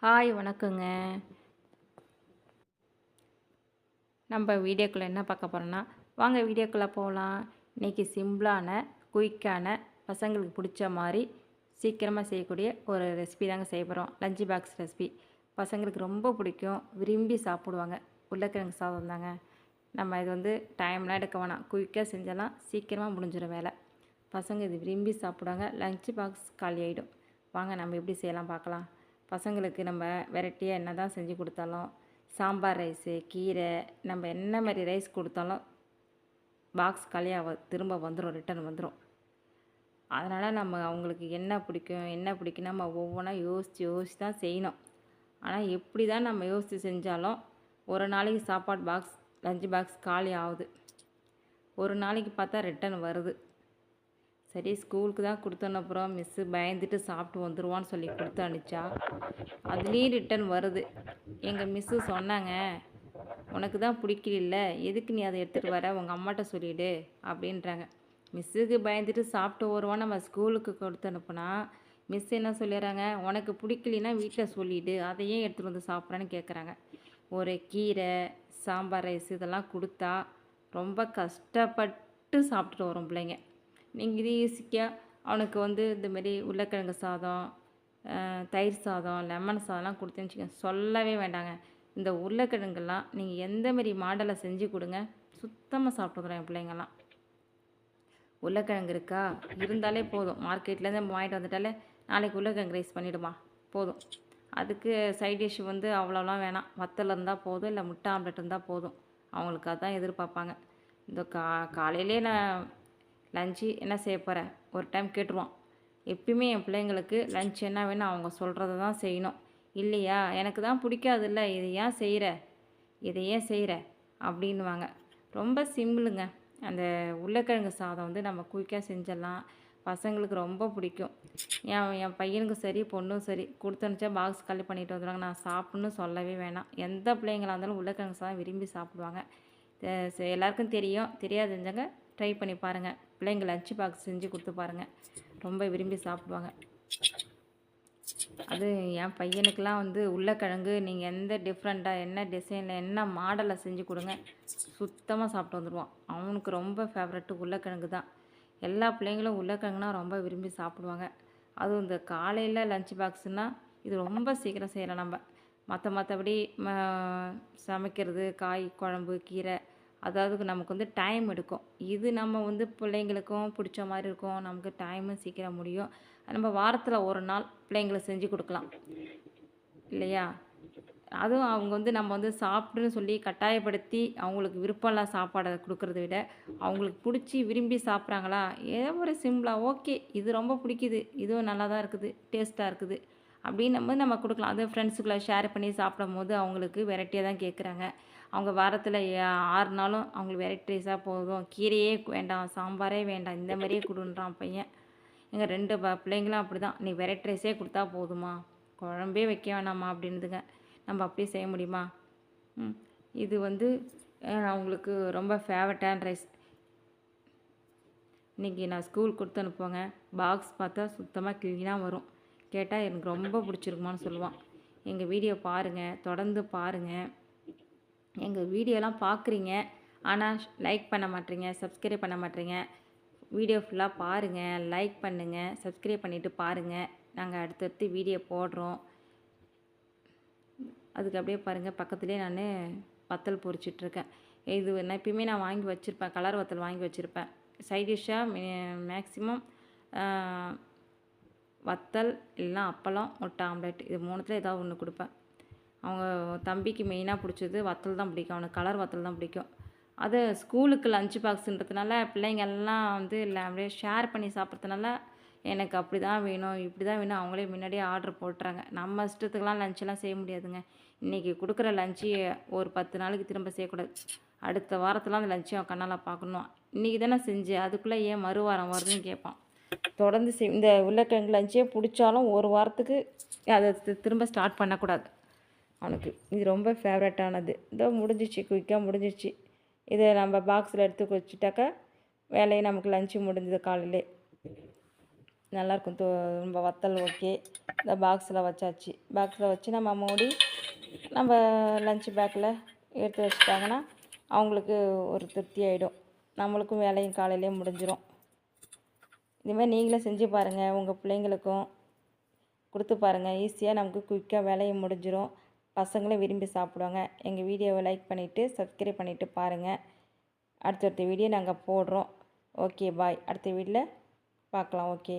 Hi வணக்கங்க. நம்ம வீடியோக்குள்ளே என்ன பார்க்க போகிறோன்னா, வாங்க வீடியோக்குள்ளே போகலாம். இன்றைக்கி சிம்பிளான, குயிக்கான, பசங்களுக்கு பிடிச்ச மாதிரி சீக்கிரமாக செய்யக்கூடிய ஒரு ரெசிபி தாங்க செய்ய போகிறோம். Lunch box recipe. பசங்களுக்கு ரொம்ப பிடிக்கும், விரும்பி சாப்பிடுவாங்க. உருளைக்கிழங்கு சாதம் தாங்க. நம்ம இது வந்து டைம்லாம் எடுக்க வேணாம், குயிக்காக செஞ்சலாம், சீக்கிரமாக முடிஞ்சிடும் வேலை. பசங்க இது விரும்பி சாப்பிடுவாங்க. லஞ்ச் பாக்ஸ் காலி ஆகிடும். வாங்க நம்ம எப்படி செய்யலாம் பார்க்கலாம். பசங்களுக்கு நம்ம வெரைட்டியாக என்ன தான் செஞ்சு கொடுத்தாலும், சாம்பார் ரைஸு, கீரை, நம்ம என்ன மாதிரி ரைஸ் கொடுத்தாலும் பாக்ஸ் காலியாக திரும்ப வந்துடும், ரிட்டன் வந்துடும். அதனால் நம்ம அவங்களுக்கு என்ன பிடிக்கும் நம்ம ஒவ்வொன்றா யோசித்து தான் செய்யணும். ஆனால் எப்படி தான் நம்ம யோசித்து செஞ்சாலும் ஒரு நாளைக்கு சாப்பாடு பாக்ஸ் லஞ்ச் பாக்ஸ் காலி ஆகுது. ஒரு நாளைக்கு பார்த்தா ரிட்டன் வருது. சரி, ஸ்கூலுக்கு தான் கொடுத்தோன்னு அப்புறம் மிஸ்ஸு பயந்துட்டு சாப்பிட்டு வந்துடுவான்னு சொல்லி கொடுத்து அனுப்பிச்சா அதுலேயும் ரிட்டன் வருது. எங்கள் மிஸ்ஸு சொன்னாங்க, உனக்கு தான் பிடிக்கல, எதுக்கு நீ அதை எடுத்துகிட்டு வர, உங்கள் அம்மாட்ட சொல்லிவிடு அப்படின்றாங்க. மிஸ்ஸுக்கு பயந்துட்டு சாப்பிட்டு வருவான் நம்ம ஸ்கூலுக்கு கொடுத்து அனுப்புனா மிஸ் என்ன சொல்லிடுறாங்க, உனக்கு பிடிக்கலின்னா வீட்டில் சொல்லிவிடு, அதையே எடுத்துகிட்டு வந்து சாப்பிட்றான்னு கேட்குறாங்க. ஒரு கீரை, சாம்பார் ரைஸ் இதெல்லாம் கொடுத்தா ரொம்ப கஷ்டப்பட்டு சாப்பிட்டுட்டு வரும் பிள்ளைங்க. நீங்கள் இது ஈஸியாக அவனுக்கு வந்து இந்தமாரி உருளைக்கிழங்கு சாதம், தயிர் சாதம், லெமன் சாதம்லாம் கொடுத்தேன்னு வச்சுக்கோங்க, சொல்லவே வேண்டாங்க. இந்த உருளைக்கிழங்குலாம் நீங்கள் எந்த மாரி மாடலில் செஞ்சு கொடுங்க, சுத்தமாக சாப்பிட்டுக்கிறோம் என் பிள்ளைங்கள்லாம். உருளைக்கிழங்கு இருக்கா இருந்தாலே போதும், மார்க்கெட்லேருந்து நம்ம வாங்கிட்டு வந்துட்டாலே நாளைக்கு உருளைக்கிழங்கு ரைஸ் பண்ணிவிடுமா போதும். அதுக்கு சைட் டிஷ் வந்து அவ்வளோலாம் வேணாம், வத்தல் இருந்தால் போதும், இல்லை முட்டை ஆம்லெட் இருந்தால் போதும். அவங்களுக்கு அதான் எதிர்பார்ப்பாங்க. இந்த காலையிலே நான் லஞ்சு என்ன செய்ய போகிற ஒரு டைம் கேட்டுருவான். எப்பயுமே என் பிள்ளைங்களுக்கு லஞ்ச் என்ன வேணும் அவங்க சொல்கிறத தான் செய்யணும். இல்லையா, எனக்கு தான் பிடிக்காதுல்ல, இதை ஏன் செய்கிற அப்படின்வாங்க. ரொம்ப சிம்பிளுங்க. அந்த உருளைக்கிழங்கு சாதம் வந்து நம்ம குயிக்காக செஞ்சிடலாம். பசங்களுக்கு ரொம்ப பிடிக்கும். என் பையனுக்கும் சரி பொண்ணும் சரி கொடுத்தனுச்சா பாக்ஸ் காலி பண்ணிட்டு வந்துடுவாங்க. நான் சாப்பிட்ணுன்னு சொல்லவே வேணாம். எந்த பிள்ளைங்களாக இருந்தாலும் உருளைக்கிழங்கு சாதம் விரும்பி சாப்பிடுவாங்க. எல்லாருக்கும் தெரியும், தெரியாதுஞ்சாங்க ட்ரை பண்ணி பாருங்கள். பிள்ளைங்க லஞ்ச் பாக்ஸ் செஞ்சு கொடுத்து பாருங்கள், ரொம்ப விரும்பி சாப்பிடுவாங்க. அது என் பையனுக்கெலாம் வந்து உருளைக்கிழங்கு நீங்கள் எந்த டிஃப்ரெண்ட்டாக என்ன டிசைனில் என்ன மாடலில் செஞ்சு கொடுங்க, சுத்தமாக சாப்பிட்டு வந்துடுவான். அவனுக்கு ரொம்ப ஃபேவரெட்டு உருளைக்கிழங்கு தான். எல்லா பிள்ளைங்களும் உருளைக்கிழங்குனா ரொம்ப விரும்பி சாப்பிடுவாங்க. அதுவும் இந்த காலையில் லஞ்ச் பாக்ஸுனால் இது ரொம்ப சீக்கிரம் செய்யலாம். நம்ம மற்றபடி சமைக்கிறது, காய் குழம்பு, கீரை, அதாவது நமக்கு வந்து டைம் எடுக்கும். இது நம்ம வந்து பிள்ளைங்களுக்கும் பிடிச்ச மாதிரி இருக்கும், நமக்கு டைமும் சீக்கிரம் முடியும். நம்ம வாரத்தில் ஒரு நாள் பிள்ளைங்களுக்கு செஞ்சு கொடுக்கலாம் இல்லையா. அதுவும் அவங்க வந்து நம்ம வந்து சாப்பிடுன்னு சொல்லி கட்டாயப்படுத்தி அவங்களுக்கு விருப்பம் இல்லாத சாப்பாடை கொடுக்குறத விட, அவங்களுக்கு பிடிச்சி விரும்பி சாப்பிட்றாங்களா, ஏதோ ஒரு சிம்பிளாக ஓகே இது ரொம்ப பிடிக்குது, இதுவும் நல்லா தான் இருக்குது, டேஸ்ட்டாக இருக்குது அப்படின்னும்போது நம்ம கொடுக்கலாம். அதுவும் ஃப்ரெண்ட்ஸுக்குள்ளே ஷேர் பண்ணி சாப்பிடும்போது அவங்களுக்கு வெரைட்டியாக தான் கேட்குறாங்க. அவங்க வாரத்தில் 6 நாளும் அவங்களுக்கு வெரைட்டி ரைஸாக போதும், கீரையே வேண்டாம், சாம்பாரே வேண்டாம், இந்த மாதிரியே கொடுன்றான் பையன். எங்கள் 2 பிள்ளைங்களும் அப்படி தான், நீ வெரைட்டி ரைஸே கொடுத்தா போதுமா, குழம்பே வைக்க வேணாமா அப்படின்னுதுங்க. நம்ம அப்படியே செய்ய முடியுமா? இது வந்து அவங்களுக்கு ரொம்ப ஃபேவரட்டான ரைஸ். இன்றைக்கி நான் ஸ்கூல் கொடுத்து அனுப்புவேங்க. பாக்ஸ் பார்த்தா சுத்தமாக க்ளீனாக வரும். கேட்டால் எனக்கு ரொம்ப பிடிச்சிருக்குமான்னு சொல்லுவான். எங்கள் வீடியோ பாருங்கள், தொடர்ந்து பாருங்கள். எங்கள் வீடியோலாம் பார்க்குறீங்க, ஆனால் லைக் பண்ண மாட்டேறீங்க, சப்ஸ்கிரைப் பண்ண மாட்டேறீங்க. வீடியோ ஃபுல்லாக பாருங்கள், லைக் பண்ணுங்கள், சப்ஸ்கிரைப் பண்ணிவிட்டு பாருங்கள். நாங்கள் அடுத்தடுத்து வீடியோ போடுறோம். அதுக்கு அப்படியே பாருங்கள், பக்கத்துலேயே நான் வத்தல் பொரிச்சிட்ருக்கேன். இது நான் எப்பயுமே நான் வாங்கி வச்சுருப்பேன், கலர் வத்தல் வாங்கி வச்சுருப்பேன். சைட் டிஷ்ஷாக மேக்ஸிமம் வத்தல் இல்லைனா அப்பளம், முட்டை ஆம்லேட், இது 3த்தில் ஏதாவது ஒன்று கொடுப்பேன். அவங்க தம்பிக்கு மெயினாக பிடிச்சது வத்தல் தான் பிடிக்கும், அவனுக்கு கலர் வத்தல் தான் பிடிக்கும். அது ஸ்கூலுக்கு லஞ்ச் பாக்ஸுன்றதுனால பிள்ளைங்க எல்லாம் வந்து அப்படியே ஷேர் பண்ணி சாப்பிட்றதுனால எனக்கு அப்படி தான் வேணும், இப்படி தான் வேணும், அவங்களே முன்னாடியே ஆர்டர் போட்டுறாங்க. நம்ம இஷ்டத்துக்கெலாம் லஞ்செல்லாம் செய்ய முடியாதுங்க. இன்றைக்கி கொடுக்குற லஞ்சு ஒரு 10 நாளைக்கு திரும்ப செய்யக்கூடாது. அடுத்த வாரத்தில் அந்த லஞ்சை அவன் கண்ணால் பார்க்கணும். இன்றைக்கி தானே செஞ்சு அதுக்குள்ளே ஏன் மறுவாரம் வருதுன்னு கேட்பான். தொடர்ந்து இந்த உருளைக்கிழங்கு லஞ்சே பிடிச்சாலும் ஒரு வாரத்துக்கு அதை திரும்ப ஸ்டார்ட் பண்ணக்கூடாது. அவனுக்கு இது ரொம்ப ஃபேவரட்டானது. இதோ முடிஞ்சிச்சு, குயிக்காக முடிஞ்சிச்சு. இதை நம்ம பாக்ஸில் எடுத்து வச்சுட்டாக்கா வேலையை நமக்கு லஞ்சு முடிஞ்சது காலையிலே. நல்லாயிருக்கும். நம்ம வத்தல் ஓகே. இந்த பாக்ஸில் வச்சாச்சு. பாக்ஸில் வச்சு நம்ம மூடி நம்ம லஞ்ச் பேக்கில் எடுத்து வச்சுட்டாங்கன்னா அவங்களுக்கு ஒரு திருப்தி ஆகிடும். நம்மளுக்கும் வேலையும் காலையிலே முடிஞ்சிடும். இதுமாதிரி நீங்களும் செஞ்சு பாருங்கள். உங்கள் பிள்ளைங்களுக்கும் கொடுத்து பாருங்கள். ஈஸியாக நமக்கு குயிக்காக வேலையும் முடிஞ்சிடும். பசங்களும் விரும்பி சாப்பிடுவாங்க. எங்கள் வீடியோவை லைக் பண்ணிவிட்டு சப்ஸ்கிரைப் பண்ணிவிட்டு பாருங்கள். அடுத்தடுத்த வீடியோ நாங்கள் போடுறோம். Okay bye. அடுத்த வீடியோவில் பார்க்கலாம். ஓகே.